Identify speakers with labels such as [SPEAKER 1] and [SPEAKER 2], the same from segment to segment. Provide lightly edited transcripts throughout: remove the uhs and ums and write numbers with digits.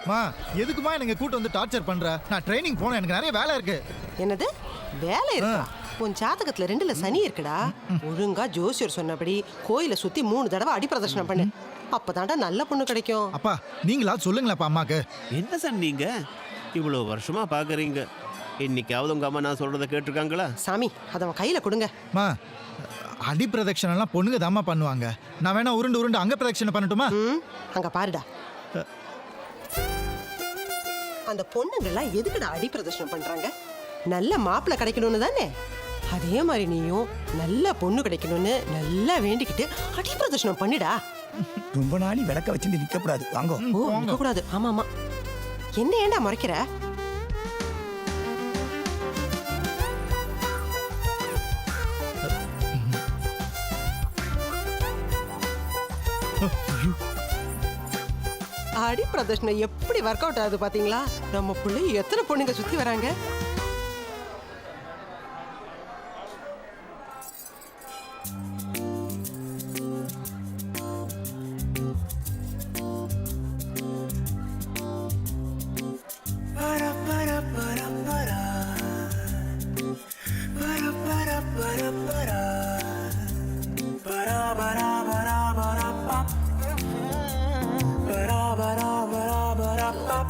[SPEAKER 1] மா எதுக்குமா நீங்க கூட்டு வந்து டார்ச்சர் பண்ற? நான் ட்ரைனிங் போனேன், எனக்கு நிறைய வேலை இருக்கு.
[SPEAKER 2] என்னது வேலை இருக்கா? உன் ஜாதகத்துல 2ல சனி இருக்குடா. ஒழுங்கா ஜோசியர் சொன்னபடி கோயிலை சுத்தி 3 தடவை அடி பிரதர்ஷனம் பண்ணு. அப்பதான்டா நல்ல பொண்ணு கிடைக்கும்.
[SPEAKER 1] அப்பா நீங்களா சொல்லுங்களேப்பா அம்மாக்கு.
[SPEAKER 3] என்ன சார் நீங்க இவ்வளோ வருஷமா பாக்குறீங்க, இன்னைக்காவது உங்க அம்மா நான் சொல்றதை கேட்டிருக்காங்களா?
[SPEAKER 2] சாமி அதை அவன் கையில கொடுங்க.
[SPEAKER 1] மா அடி பிரதட்சணம் எல்லாம் பொண்ணுங்க தாம்மா பண்ணுவாங்க. நான் வேணா உருண்டு உருண்டு அங்க பிரதட்சணம் பண்ணட்டுமா?
[SPEAKER 2] அங்க பாருடா. அந்த பொண்ணுங்கெல்லாம் எதுக்குடா அடி பிரதர்ஷனம் பண்றாங்க? நல்ல மாப்பிள்ளை கிடைக்கணும்னு தானே. அதே மாதிரி நீயும் நல்ல பொண்ணு கிடைக்கணும்னு நல்லா வேண்டிக்கிட்டு அடி பிரதர்ஷனம் பண்ணிடா.
[SPEAKER 4] ரொம்ப நாளி விளக்க வச்சுட்டு நிற்கக்கூடாது. வாங்க.
[SPEAKER 2] ஓ நிற்கக்கூடாது. ஆமா ஆமா. என்ன ஏண்டா மறைக்கிற? அடி பிரதர்ஷனம் எப்படி ஒர்க் அவுட் ஆகுது பாத்தீங்களா? நம்ம புள்ளை எத்தனை பொண்ணுங்க சுத்தி வராங்க.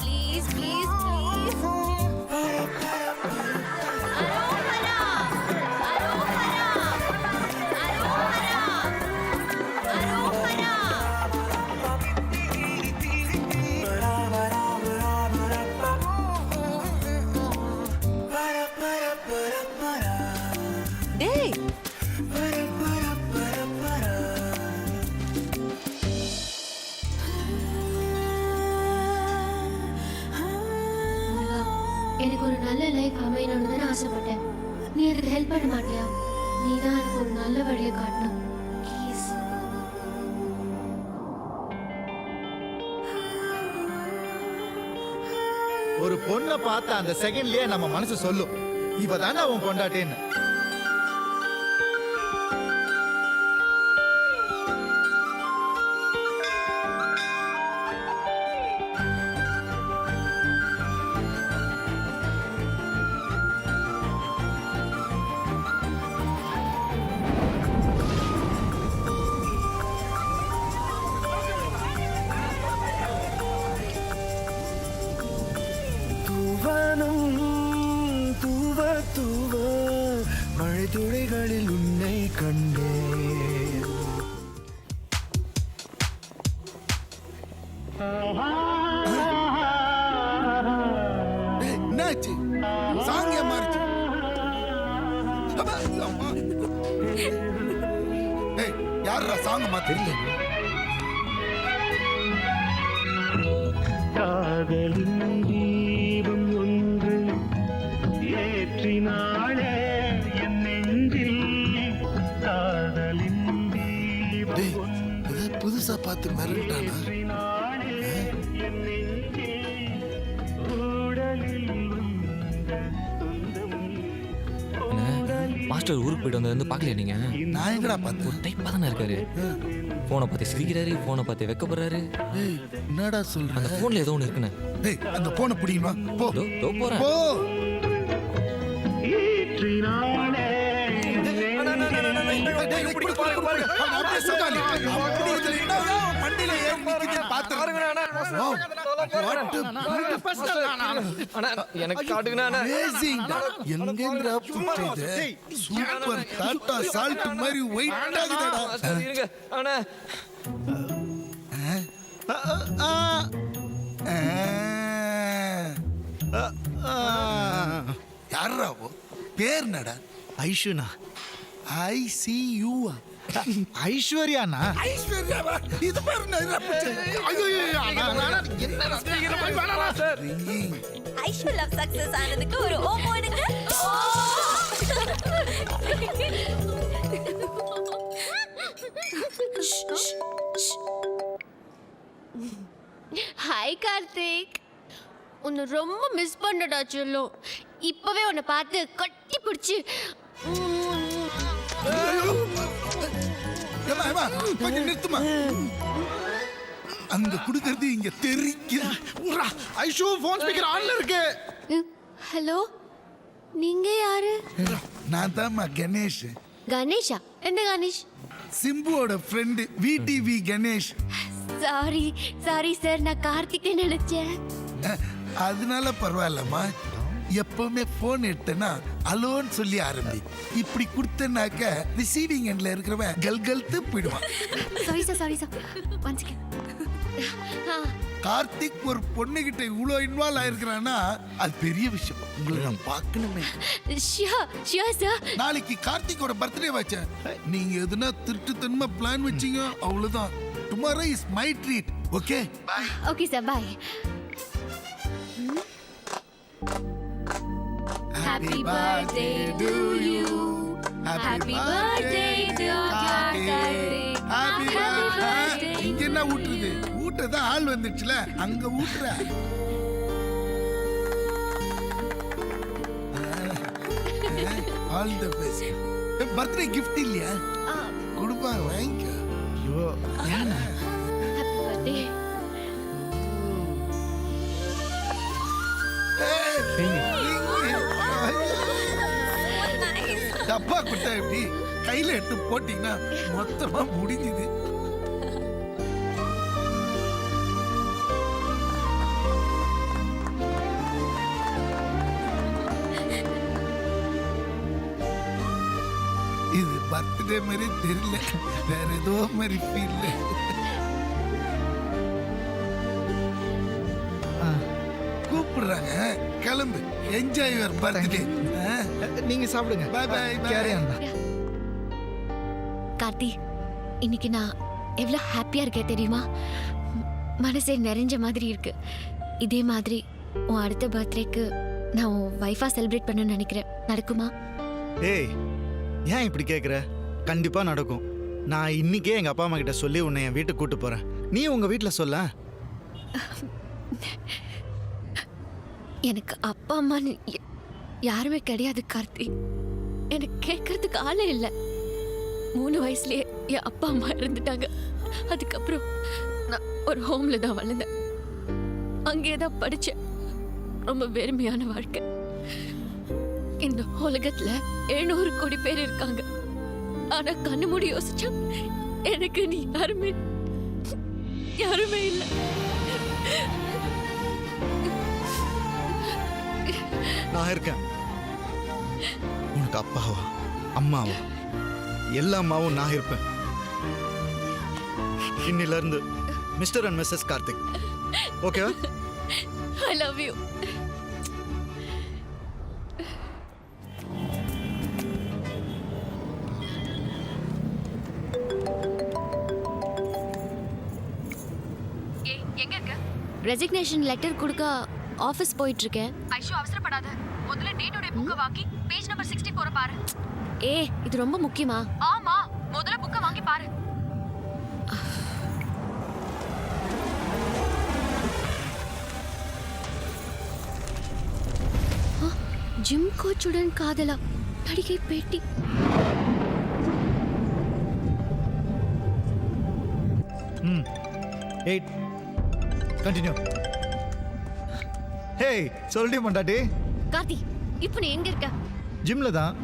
[SPEAKER 5] Please, please, please. Arohara! Arohara! Arohara! Arohara!
[SPEAKER 2] டேய்
[SPEAKER 5] எனக்கு ஒரு நல்ல லைஃப் அமையணும்னு தான் ஆசைப்பட்டேன். நீ எனக்கு ஹெல்ப் பண்ண மாட்டியா? நீ தான் எனக்கு ஒரு நல்ல வழியை காட்டணும் ப்ளீஸ்.
[SPEAKER 1] ஒரு பொண்ணை பார்த்த அந்த செகண்ட்லயே நம்ம மனசு சொல்லும், இவ தானே அவன் பொண்டாட்டேன்னு.
[SPEAKER 4] தூவ தூவ மழை துளிகளில் உன்னை கண்டேன்.
[SPEAKER 6] என்னாச்சு? சாங்கிய மாறிச்சு. யாரா சாங்க மாத்திரல?
[SPEAKER 7] காதலின் தீபம் ஒன்று ஏற்றினாளே என் நெஞ்சில். காதலின் தீபம் ஒன்று
[SPEAKER 6] புதுசா பார்த்து மிரட்டானா?
[SPEAKER 7] ஏற்றினாளே என் நெஞ்சில். உடலில் வந்த சொந்தம்
[SPEAKER 8] மாஸ்டர் ஊருக்கு போயிட்டு வந்தது பார்க்கலையா நீங்க?
[SPEAKER 6] நான் எங்கடா பார்த்தேன்?
[SPEAKER 8] ஒரு டைப்பா தானே இருக்காரு. போனை பார்த்து சிரிக்கிறாரு, போனை பார்த்து வெக்கப்படுறாரு.
[SPEAKER 6] என்னடா சொல்ற?
[SPEAKER 8] அந்த போன்ல ஏதோ ஒன்று இருக்குண்ணே.
[SPEAKER 6] அந்த போனை பிடிக்குமா? போ
[SPEAKER 8] தோ போறேன்.
[SPEAKER 6] போ.
[SPEAKER 7] ஏற்றினாளே
[SPEAKER 8] எனக்கு காட்டுங்கண்ணா.
[SPEAKER 6] சூப்பர் டாட்டா சால்ட் மாதிரி ஒயிட் ஆகுதுடா. யாரா பேர் நட?
[SPEAKER 1] ஐஷுனா.
[SPEAKER 6] ICU.
[SPEAKER 1] ஐஸ்வர்யானா?
[SPEAKER 6] ஐஸ்வர்யாவா? இது பாரு
[SPEAKER 5] ஐஷு லவ் சக்சஸ் ஆனதுக்கு ஒரு ஓ போடுங்க. ஹாய் கார்த்திக், உன்னை ரொம்ப மிஸ் பண்ணடா சொல்லும். இப்பவே உன்னை பார்த்து கட்டி பிடிச்சி
[SPEAKER 6] கொஞ்சம் நிறுத்துமா? அங்க குடுக்கறது இங்க தெரிக்குது.
[SPEAKER 1] ஐஷு ஃபோன் ஸ்பீக்கர் ஆன்ல இருக்கு.
[SPEAKER 5] ஹலோ, நீங்க யாரு?
[SPEAKER 6] நான் தான்மா கணேஷ்,
[SPEAKER 5] கணேஷா? எந்த கணேஷ்?
[SPEAKER 6] சிம்புவோட friend VTV Ganesh.
[SPEAKER 5] Sorry sorry sir, நான் கார்த்திகை நினைச்சேன்.
[SPEAKER 6] அதனால பரவாயில்லம்மா. எப்பவுமே போன் எடுத்தேன்னா அலோன்னு சொல்லி ஆரம்பி. இப்படி கொடுத்தனாக்க ரிசீவிங் எண்ட்ல இருக்கிறவன் கல்கல்த்து போயிடுவான்.
[SPEAKER 5] Sorry sir, sorry sir. One second.
[SPEAKER 6] Karthik ஒரு பொண்ணுகிட்ட இவ்வளோ இன்வால்வ் ஆயிருக்கிறான்னா அது பெரிய விஷயம். உங்களை நான் பார்க்கணுமே.
[SPEAKER 5] Sure sure sir.
[SPEAKER 6] நாளைக்கு கார்த்திக்கோட பர்த்டே வச்சேன். நீங்க எதுனா திருட்டுத்தனமா பிளான் வச்சீங்க அவ்வளவுதான். Tomorrow is my treat. Okay bye.
[SPEAKER 5] Okay sir, bye. Happy birthday to you. Happy birthday to Karthik.
[SPEAKER 6] Happy birthday. இங்க என்ன ஊட்டுறது? ஊட்டதான் ஆள் வந்துச்சுல, அங்க ஊட்டுற. All the best. Birthday gift இல்லையா? கொடுப்பா, வாங்கிக்க.
[SPEAKER 1] ஐயோ ஏன்னா
[SPEAKER 5] Happy birthday.
[SPEAKER 6] டப்பா குட்டா எப்படி கையில எடுத்து போட்டீங்கன்னா மொத்தமா முடிஞ்சுது. இது பர்த்டே மாதிரி தெரியல, வேற ஏதோ மாதிரி ஃபீல். கூப்பிடுறாங்க, கிளம்பு. Enjoy your birthday.
[SPEAKER 1] நீங்க சாப்பிடுங்க.
[SPEAKER 6] Bye bye.
[SPEAKER 1] Carry on.
[SPEAKER 5] Karthi, இன்னைக்கு நான் எவ்வளோ ஹாப்பியாக இருக்கேன் தெரியுமா? மனசே நிறைஞ்ச மாதிரி இருக்கு. இதே மாதிரி உன் அடுத்த பர்த்டேக்கு நான் உன் ஒய்ஃபாக செலிப்ரேட் பண்ண நினைக்கிறேன். நடக்குமா?
[SPEAKER 1] ஏய் ஏன் இப்படி கேட்குற? கண்டிப்பா நடக்கும். நான் இன்னைக்கே எங்க அப்பா அம்மா கிட்ட சொல்லி உன்னை என் வீட்டுக்கு கூட்டு போறேன். நீ உங்க வீட்டில் சொல்ல.
[SPEAKER 5] எனக்கு அப்பா அம்மான்னு யாருமே கிடையாது கார்த்தி. எனக்கு கேட்கறதுக்கு ஆளே இல்லை. 3 வயசுலயே என் அப்பா அம்மா இருந்துட்டாங்க. அதுக்கப்புறம் நான் ஒரு ஹோம்ல தான் வளர்ந்தேன். அங்கேயே தான் படித்தேன். ரொம்ப வெறுமையான வாழ்க்கை. இந்த உலகத்துல 700 கோடி பேர் இருக்காங்க. ஆனா கண்ணு மூடி யோசிச்சா எனக்கு நீ யாருமே இல்லை.
[SPEAKER 1] நான் இருக்கேன். உனக்கு அப்பாவா அம்மாவா எல்லா அம்மாவும் நான் இருப்பேன். இன்னில இருந்து மிஸ்டர் அண்ட் மிஸ்ஸஸ் கார்த்திக். ஓகேவா?
[SPEAKER 5] I love you. எங்க இருக்க? ரெசிக்னேஷன் லெட்டர் கொடுக்க ஆபீஸ் போயிட்டு இருக்கேன்.
[SPEAKER 9] ஐஷு, அவசரப்படாத. முதல்ல டேட்டோட புக்க வாங்கி பேஜ் நம்பர் 64 பாரு.
[SPEAKER 5] இது ரொம்ப முக்கியமா?
[SPEAKER 9] ஆமா, முதல்ல புக்க வாங்கி பாரு.
[SPEAKER 5] ஜிம் கோச்சுடன் காதலா? நடிகை பேட்டி.
[SPEAKER 1] ம் 8 கண்டினியூ. ஹேய் சொல்லிட்டே மண்டாட்டி.
[SPEAKER 5] கார்த்தி, இப்போ நீ எங்க இருக்க?
[SPEAKER 1] ஜிம்ல தான்.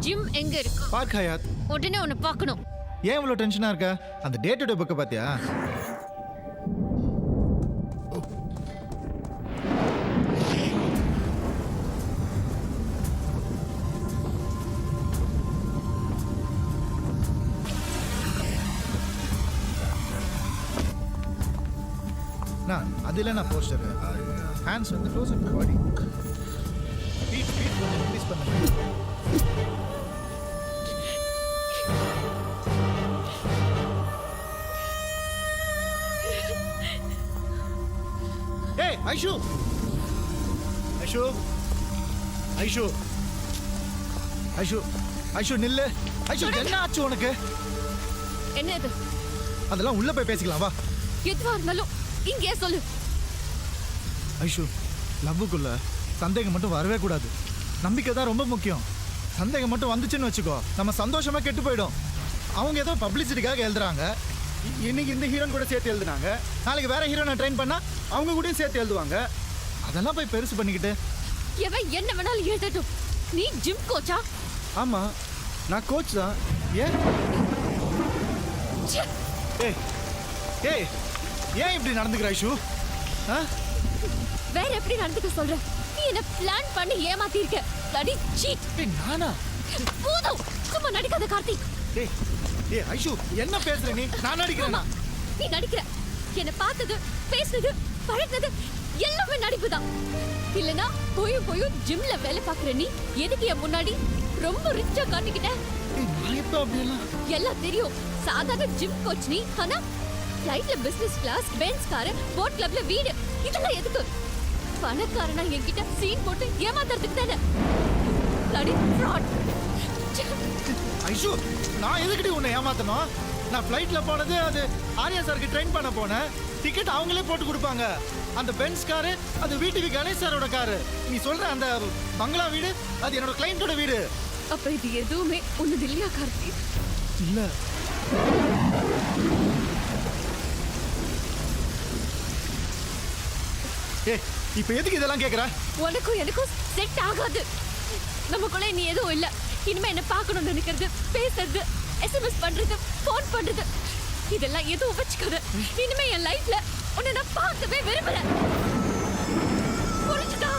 [SPEAKER 5] ஜிம் எங்க இருக்கு?
[SPEAKER 1] Park Hyatt.
[SPEAKER 5] உடனே உன்னை பார்க்கணும்.
[SPEAKER 1] ஏன் இவ்வளோ டென்ஷனாக இருக்க? அந்த டேட்டோட புக்கை பார்த்தியா? நான் அதில் நான் போஸ்டர் ஹேண்ட்ஸ் வந்து க்ளோஸ் அப் பாடி ஸ்பீட் கொஞ்சம் இன்க்ரீஸ் பண்ணுங்க. ஏய் ஐஷு ஐஷு ஐஷு ஐஷு ஐஷு நில்லு. ஐஷு என்ன ஆச்சு உனக்கு?
[SPEAKER 5] என்ன இது?
[SPEAKER 1] அதெல்லாம் உள்ள போய் பேசிக்கலாம் வா.
[SPEAKER 5] எதுவா இருந்தாலும் இங்கே சொல்லு.
[SPEAKER 1] ஐஷு லவ்வுக்குள்ள சந்தேகம் மட்டும் வரவே கூடாது. நம்பிக்கை தான் ரொம்ப முக்கியம். சந்தேகம் மட்டும் வந்துச்சுன்னு வச்சுக்கோ, நம்ம சந்தோஷமா கெட்டு போயிடும். அவங்க ஏதோ பப்ளிசிட்டிக்காக எழுதுறாங்க. இன்னைக்கு இந்த ஹீரோன் கூட சேர்த்து எழுதுனாங்க, நாளைக்கு வேற ஹீரோனை ட்ரெயின் பண்ணா அவங்க கூடயும் சேர்த்து எழுதுவாங்க. அதெல்லாம் போய் பெருசு பண்ணிக்கிட்டு.
[SPEAKER 5] எவன் என்ன வேணாலும் எழுதட்டும், நீ ஜிம் கோச்சா?
[SPEAKER 1] ஆமா, நான் கோச் தான். ஏன்
[SPEAKER 5] ச்சே,
[SPEAKER 1] ஏய் ஏய் ஏன் இப்படி நடந்துக்கிற ஐஷு?
[SPEAKER 5] வேற எப்படி நடந்துக்க சொல்ற? நீ என்ன பிளான் பண்ணி ஏமாத்தி இருக்க. bloody cheat.
[SPEAKER 1] ஏய் நானா?
[SPEAKER 5] போதும், சும்மா நடிக்காத கார்த்திக்.
[SPEAKER 1] ஏய் ஏய் ஐஷு, என்ன பேசுற நீ? நான் நடிக்கிறேனா?
[SPEAKER 5] நீ நடிக்கிற. என்ன பார்த்தது, பேசுனது, பழகுனது எல்லாமே நடிப்பு தான். இல்லனா போயும் ஜிம்ல வேலை பார்க்குற நீ எதுக்கு என் முன்னாடி ரொம்ப ரிச்சா காட்டிக்கிட்ட?
[SPEAKER 1] ஏய் நான் எப்ப அப்படியெல்லாம்?
[SPEAKER 5] எல்லாம் தெரியும். சாதாரண ஜிம் கோச் நீ. ஆனா ஃளைட்ல business class, Benz car, boat கிளப்ல வீடு, இதெல்லாம் எதுக்கு? பணக்காரனா என்கிட்ட சீன் போட்டு ஏமாத்துறதுக்கு தானே. bloody fraud.
[SPEAKER 1] ஐஷு, நான் எதுக்கிட்ட உன்னை ஏமாத்தணும்? நான் ஃப்ளைட்ல போனது அது ஆர்யா சாருக்கு ட்ரெயின் பண்ண போனேன். டிக்கெட் அவங்களே போட்டு கொடுப்பாங்க. அந்த பென்ஸ் காரு அது வீட்டுக்கு கணேஷ் சாரோட காரு. நீ சொல்ற அந்த பங்களா வீடு அது என்னோட கிளையண்டோட வீடு.
[SPEAKER 5] அப்ப இது எதுவுமே ஒண்ணுது இல்லையா கார்த்திக்?
[SPEAKER 1] இல்ல. ஏய் இப்போ எதுக்கு இதெல்லாம் கேக்குற?
[SPEAKER 5] உனக்கும் எனக்கும் செட் ஆகாது. நமக்குள்ள நீ எதுவும் இல்ல. இனிமே என்ன பார்க்கணும்னு நினைக்கிறது, பேசுறது, எஸ்எம்எஸ் பண்றது, ஃபோன் பண்றது, இதெல்லாம் எதுவும் வச்சுக்காத. இனிமே என் லைஃப்ல உன்னை நான் பார்க்கவே விரும்பல. புரிஞ்சுதா?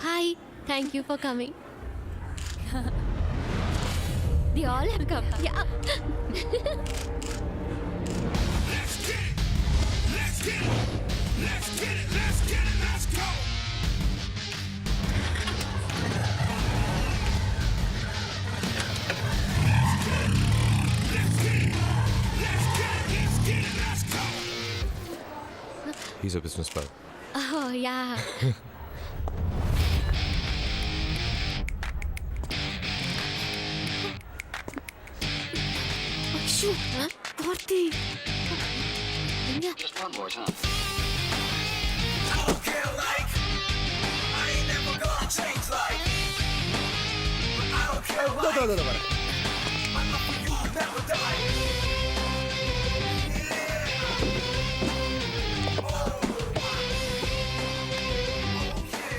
[SPEAKER 5] Hi, thank you for coming. They all have come. Yeah.
[SPEAKER 8] He's a business pal.
[SPEAKER 5] Oh, yeah. Ashu, Karthi. Inga.
[SPEAKER 7] Just one more time.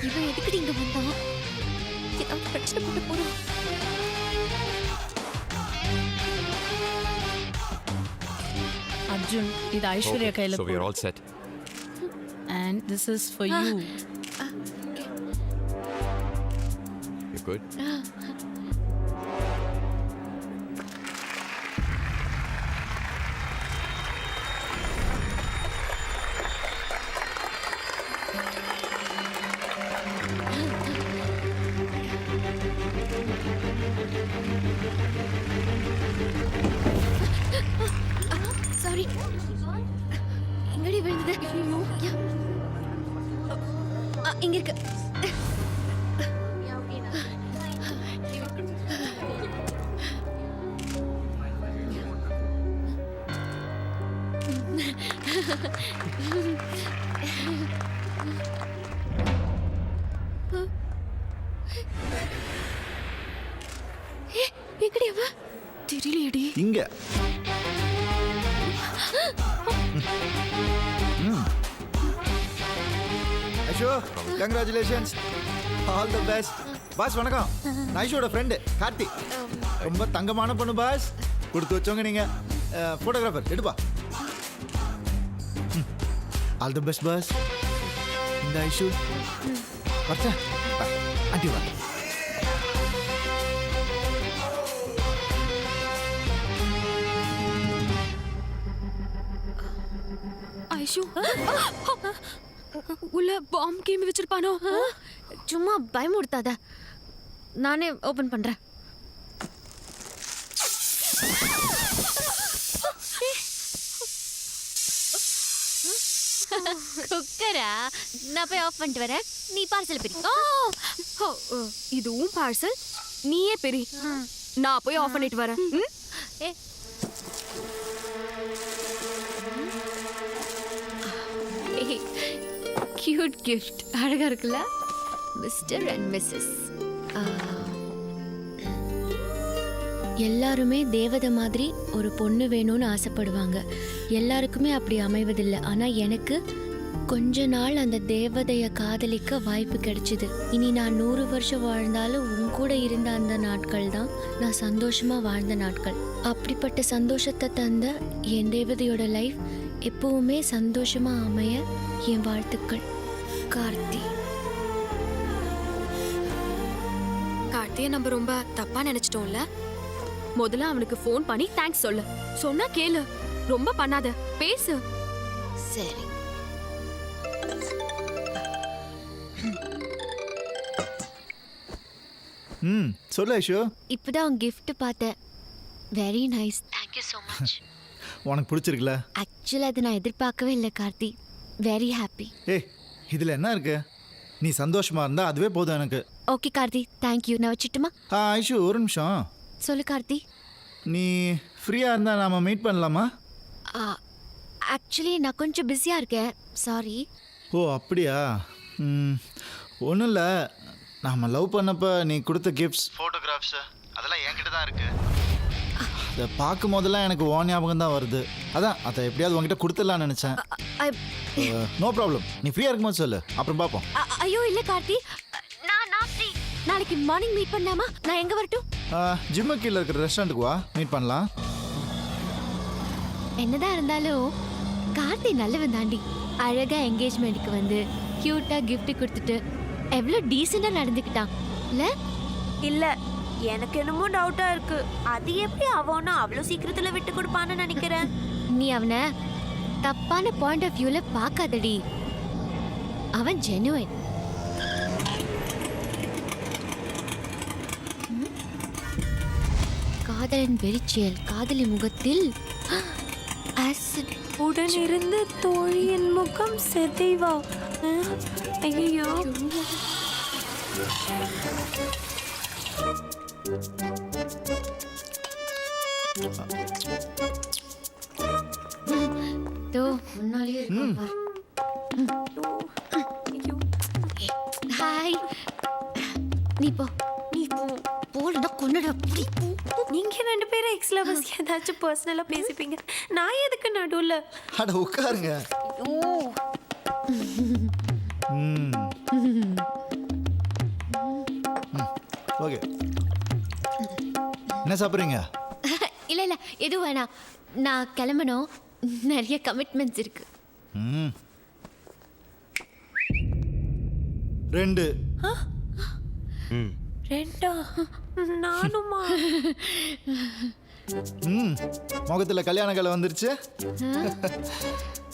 [SPEAKER 5] இவன் எதுக்கு இங்க வந்தான்? ஏதாவது பிரச்சனை பண்ண போறான்.
[SPEAKER 10] Arjun, இது ஐஸ்வர்யா கையில
[SPEAKER 8] So we're all set.
[SPEAKER 10] and this is for you.
[SPEAKER 8] You're good?
[SPEAKER 5] Sorry. எங்கடி விழுந்தது? யா. இங்க இருக்கு. எங்கடி அவ? தெரியலையடி.
[SPEAKER 1] இங்க. Aishu, congratulations. All the best. Boss வணக்கம். நான் ஐஷோட ஃப்ரெண்டு கார்த்தி. ரொம்ப தங்கமான பொண்ணு பாஸ். கொடுத்து வச்சவங்க நீங்க. ஃபோட்டோகிராஃபர் எடுப்பா. All the best boss. இந்த ஐஷு வரட்டா. ஆண்டி வா.
[SPEAKER 5] ஐஷு உள்ள பாம்பு கேம் வச்சிருப்பானோ? சும்மா பயமுடுத்தாத, நானே ஓபன் பண்றேன். குக்கரா? நான் போய் ஆஃப் பண்ணிட்டு வரேன், நீ பார்சல் பிரி.
[SPEAKER 9] இதுவும் பார்சல், நீயே பெரி. நான் போய் ஆஃப் பண்ணிட்டு வரேன்.
[SPEAKER 5] ஏ கியூட் கிஃப்ட், அழகா இருக்குல்ல? Mister and missus. எல்லாருமே தேவதை மாதிரி ஒரு பொண்ணு வேணும்னு ஆசைப்படுவாங்க. எல்லாருக்குமே அப்படி அமைவதில்லை. ஆனால் எனக்கு கொஞ்ச நாள் அந்த தேவதையை காதலிக்க வாய்ப்பு கிடைச்சிது. இனி நான் 100 வருஷம் வாழ்ந்தாலும் உன் கூட இருந்த அந்த நாட்கள் தான் நான் சந்தோஷமாக வாழ்ந்த நாட்கள். அப்படிப்பட்ட சந்தோஷத்தை தந்த என் தேவதையோட லைஃப் எப்பவுமே சந்தோஷமா அமைய என் வாழ்த்துக்கள். கார்த்தி.
[SPEAKER 9] கார்த்தியை நம்ம ரொம்ப தப்பா நினைச்சிட்டோம்ல. முதல்ல அவனுக்கு ஃபோன் பண்ணி தேங்க்ஸ் சொல்லு. சொன்னா கேளு, ரொம்ப பண்ணாத, பேசு.
[SPEAKER 5] சரி.
[SPEAKER 1] சொல்லு ஐஷு.
[SPEAKER 5] இப்பதான் உன் gift பார்த்தேன். Very nice. Thank you so much.
[SPEAKER 1] உனக்கு பிடிச்சிருக்குல்ல?
[SPEAKER 5] ஆக்சுவலாக அது நான் எதிர்பார்க்கவே இல்லை கார்த்தி. Very happy.
[SPEAKER 1] ஏய், இதில் என்ன இருக்கு? நீ சந்தோஷமா இருந்தா அதுவே போதும் எனக்கு.
[SPEAKER 5] Okay Karthi, thank you. நான் வச்சுட்டுமா?
[SPEAKER 1] ஐஷு ஒரு நிமிஷம்.
[SPEAKER 5] சொல்லு கார்த்தி.
[SPEAKER 1] நீ ஃப்ரீயாக இருந்தால் நாம் மீட் பண்ணலாமா?
[SPEAKER 5] ஆக்சுவலி நான் கொஞ்சம் பிஸியாக இருக்கேன், சாரி.
[SPEAKER 1] ஓ அப்படியா? ஒன்றும் இல்லை, நாம் லவ் பண்ணப்போ நீ கொடுத்த கிஃப்ட்ஸ், ஃபோட்டோகிராஃப்ஸ் அதெல்லாம் என்கிட்ட தான் இருக்கு. அதை பார்க்கும் போதெல்லாம் எனக்கு ஓ ஞாபகம் தான் வருது. அதான் அதை எப்படியாவது உங்ககிட்ட கொடுத்துடலான்னு நினச்சேன். நோ ப்ராப்ளம், நீ ஃப்ரீயாக இருக்கும்போது சொல்லு, அப்புறம் பார்ப்போம்.
[SPEAKER 5] ஐயோ இல்லை கார்த்தி, நான் ஃப்ரீ. நாளைக்கு மார்னிங் மீட் பண்ணலாமா? நான் எங்கே வரட்டும்?
[SPEAKER 1] ஜிம்மு கீழே இருக்கிற ரெஸ்டாரண்ட்டுக்கு வா, மீட் பண்ணலாம்.
[SPEAKER 5] என்னதான் இருந்தாலும் கார்த்தி நல்லவன் தாண்டி. அழகா என்கேஜ்மெண்ட்டுக்கு வந்து கியூட்டா கிஃப்ட் கொடுத்துட்டு எவ்வளோ டீசெண்டாக நடந்துக்கிட்டான் இல்ல?
[SPEAKER 11] இல்ல, எனக்கு என்னமோ டவுட்டா இருக்கு. அது எப்படி அவனா அவ்வளோ சீக்கிரத்துல விட்டு கொடுப்பான்னு நினைக்கிறேன்.
[SPEAKER 5] நீ அவனை தப்பான பாயிண்ட் ஆஃப் வியூல பார்க்காதடி. அவன் ஜெனுவன். காதலன் வெறிச்செயல், காதலி முகத்தில் ஆசிட்.
[SPEAKER 11] உடனிருந்து தோழியின் முகம் செதைவா. ஐயோ,
[SPEAKER 5] முன்னாலேயே ஹாய். நீ போ, நீ போலடா கொன்னடா.
[SPEAKER 11] நீங்க 2 பேரும் எக்ஸ் லவர்ஸ் ஏதாச்சும் பர்சனலா பேசிப்பீங்க, நான் எதுக்கு நடுவுல?
[SPEAKER 1] அட உட்காருங்க. ஓகே, என்ன சாப்பிட்றீங்க?
[SPEAKER 5] இல்லை இல்லை எதுவும் வேணாம், நான் கிளம்பணும். நிறைய கமிட்மெண்ட்ஸ் இருக்கு.
[SPEAKER 1] 2.
[SPEAKER 11] 2? நானுமா?
[SPEAKER 1] முகத்தில் கல்யாண கலை வந்துருச்சு.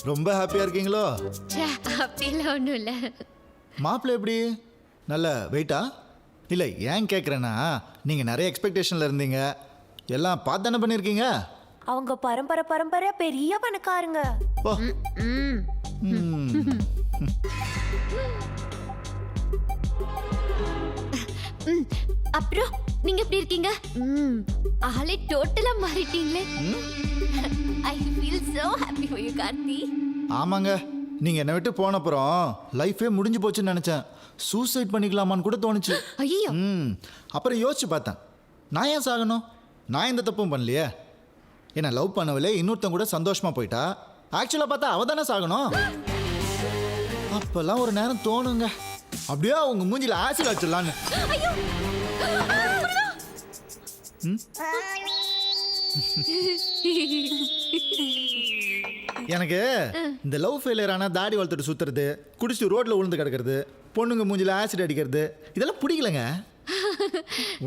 [SPEAKER 1] ரொம்ப ஹாப்பியாக இருக்கீங்களோ?
[SPEAKER 5] அப்படிலாம் ஒன்றும் இல்லை.
[SPEAKER 1] மாப்பிள்ளை எப்படி? நல்ல வெயிட்டா? இல்லை, ஏன் கேட்குறேன்னா நீங்கள் நிறைய எக்ஸ்பெக்டேஷனில் இருந்தீங்க, எல்லாம் பார்த்து தானே பண்ணியிருக்கீங்க.
[SPEAKER 11] அவங்க பரம்பரை பெரிய பணக்காரங்க.
[SPEAKER 1] ஓ.
[SPEAKER 5] அப்புறம் நீங்க எப்படி இருக்கீங்க? ஆளே டோட்டலா மாறிட்டீங்களே. I feel so happy for you Karthi.
[SPEAKER 1] ஆமாங்க, நீங்கள் என்னை விட்டு போனப்புறம் லைஃபே முடிஞ்சு போச்சுன்னு நினச்சேன். சூசைட் பண்ணிக்கலாமான்னு கூட தோணுச்சு.
[SPEAKER 5] ஐயோ.
[SPEAKER 1] அப்புறம் யோசிச்சு பார்த்தேன், நான் ஏன் சாகணும்? நான் எந்த தப்பும் பண்ணலையே. என்ன லவ் பண்ணவில்லை, இன்னொருத்தன் கூட சந்தோஷமா போயிட்டா. ஆக்சுவலாக பார்த்தா அவ தானே சாகணும். அப்பெல்லாம் ஒரு நேரம் தோணுங்க, அப்படியே உங்க மூஞ்சில ஆசிட் வச்சிடலான்னு. எனக்கு இந்த லவ் ஃபெயிலியர் ஆனா தாடி வளர்த்துட்டு சுத்துறது, குடிச்சிட்டு ரோட்ல விழுந்து கிடக்கிறது, பொண்ணுங்க மூஞ்சில ஆசிட் அடிக்கிறது இதெல்லாம் பிடிக்கலங்க.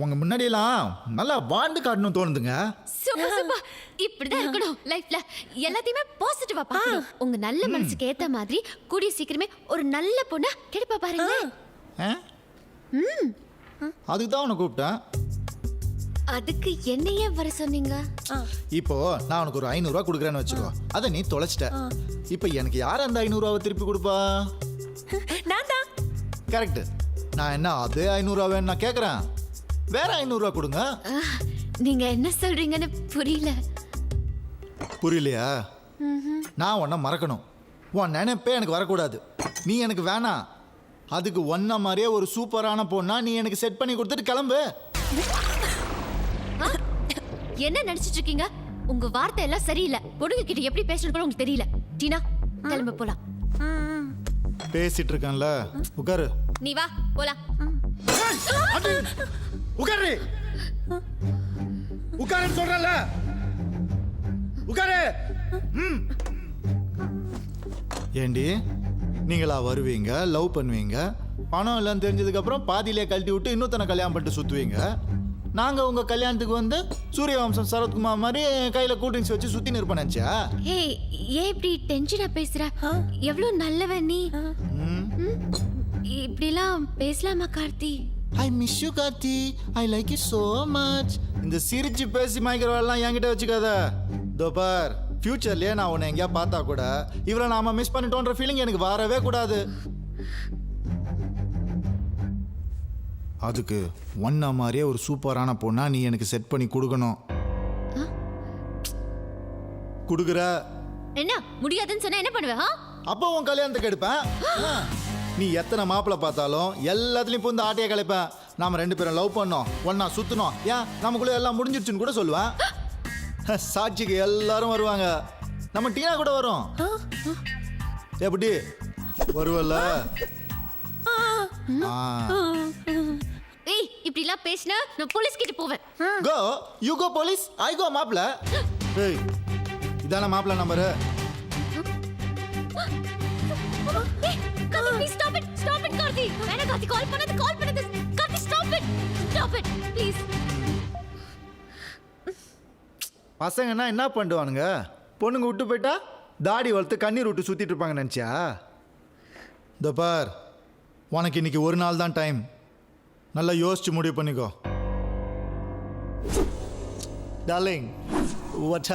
[SPEAKER 1] உங்க முன்னாடியெல்லாம் நல்லா வாழ்ந்து காட்டணும் தோணுதுங்க.
[SPEAKER 5] Super super. இப்படிதான் இருக்கணும் லைஃப்ல. எல்லாத்தையுமே பாசிட்டிவா பார்க்கணும். உங்க நல்ல மனசுக்கு ஏத்த மாதிரி கூடிய சீக்கிரமே ஒரு நல்ல பொண்ணா கிடைப்பா பாருங்க.
[SPEAKER 1] அதுக்கு தான் உன்னை கூப்பிட்டேன்.
[SPEAKER 5] அதுக்கு என்னையே வர சொன்னீங்க?
[SPEAKER 1] இப்போ நான் உனக்கு ஒரு 500 ரூபா கொடுக்குறேன்னு வச்சுக்கோ, அதை நீ தொலைச்சிட்ட. இப்போ எனக்கு யார் அந்த 500 ரூபாவை திருப்பி கொடுப்பா?
[SPEAKER 11] நான் தான்.
[SPEAKER 1] கரெக்ட். நான் என்ன அதே 500 ரூபா வேணும் நான் கேட்குறேன். வேற 500 ரூபா கொடுங்க.
[SPEAKER 5] நீங்க என்ன சொல்றீங்கன்னு புரியல.
[SPEAKER 1] புரியலையா? நான் உன்னை மறக்கணும். உன் நினைப்பே எனக்கு வரக்கூடாது. நீ எனக்கு வேணாம். அதுக்கு ஒன்ன மாதிரியே ஒரு சூப்பரான பொண்ணா நீ எனக்கு செட் பண்ணி கொடுத்துட்டு கிளம்பு.
[SPEAKER 5] என்ன நினைச்சிட்டு இருக்கீங்க? உங்க வார்த்தை எல்லாம் சரியில்லை. பொண்ணுங்க கிட்ட எப்படி பேசணும் கூட உங்களுக்கு தெரியல. டீனா கிளம்ப போலாம்.
[SPEAKER 1] பேசிட்டு இருக்கேன்ல, உட்காரு.
[SPEAKER 5] நீ வா போலாம்.
[SPEAKER 1] உட்காரு. உட்காருன்னு சொல்றல. உட்காரு. ஏண்டி நீங்களா வருவீங்க, லவ் பண்ணுவீங்க, பணம் இல்லைன்னு தெரிஞ்சதுக்கு அப்புறம் பாதியிலே கழட்டி விட்டு இன்னொருத்தனை கல்யாணம் பண்ணிட்டு சுத்துவீங்க. நாங்க உங்க கல்யாணத்துக்கு வந்து சூரியவம்சம் சரத்குமார் மாதிரி கையில கூல் ட்ரிங்க்ஸ் வச்சு சுத்தி நிற்பேன் நினைச்சா?
[SPEAKER 5] ஏய் ஏன் இப்படி டென்ஷனா பேசுற? எவ்வளவு நல்லவன் நீ. இப்படிலாம் பேசலாமா Karthi?
[SPEAKER 1] I miss you Karthi, I like you so much. இந்த சிரிச்சு பேசி மாய்க்கிறவெல்லாம் என்கிட்ட வச்சுக்காத. தோபார், ஃபியூச்சர்லயே நான் உன்னை எங்கேயா பார்த்தா கூட இவரை நாம மிஸ் பண்ணிட்டோன்ற ஃபீலிங் எனக்கு வரவே கூடாது. அதுக்கு ஒன்ன மாதிரியே ஒரு சூப்பரான பொண்ணா நீ எனக்கு செட் பண்ணி கொடுக்கணும். கொடுக்குற?
[SPEAKER 5] என்ன முடியாதுன்னு சொன்னா என்ன பண்ணுவ?
[SPEAKER 1] அப்போ உன் கல்யாணத்துக்கு எடுப்பேன். நீ எத்தனை மாப்பிள்ளை பார்த்தாலும் எல்லாத்துலயும் இப்போ இந்த ஆட்டையை கலைப்பேன். நாம 2 பேரும் லவ் பண்ணோம், ஒன்னா சுத்தணும், ஏன் நமக்குள்ள எல்லாம் முடிஞ்சிருச்சுன்னு கூட சொல்லுவேன். சாட்சிக்கு எல்லாரும் வருவாங்க. நம்ம டீனா கூட வரும். எப்படி வருவல்ல?
[SPEAKER 5] ஏய் இப்படிலாம் பேசினா நான் போலீஸ் கிட்ட போவேன்.
[SPEAKER 1] கோ யூ கோ போலீஸ், ஐ கோ மாப்ள. ஏய் இதான மாப்ள நம்பர்.
[SPEAKER 5] Karthi please stop it. Stop it Karthi. வேணா கார்த்தி கால் பண்ணாத. Karthi stop it. Stop it please.
[SPEAKER 1] பசங்கன்னா என்ன பண்ணுவானுங்க? பொண்ணுங்க விட்டு போயிட்டா தாடி வளர்த்து கண்ணீர் விட்டு சுத்திட்டு இருப்பாங்க நினைச்சியா? இந்த பார், உனக்கு இன்னைக்கு ஒரு நாள் தான் டைம். நல்லா யோசிச்சு முடிவு பண்ணிக்கோ. Darling, watts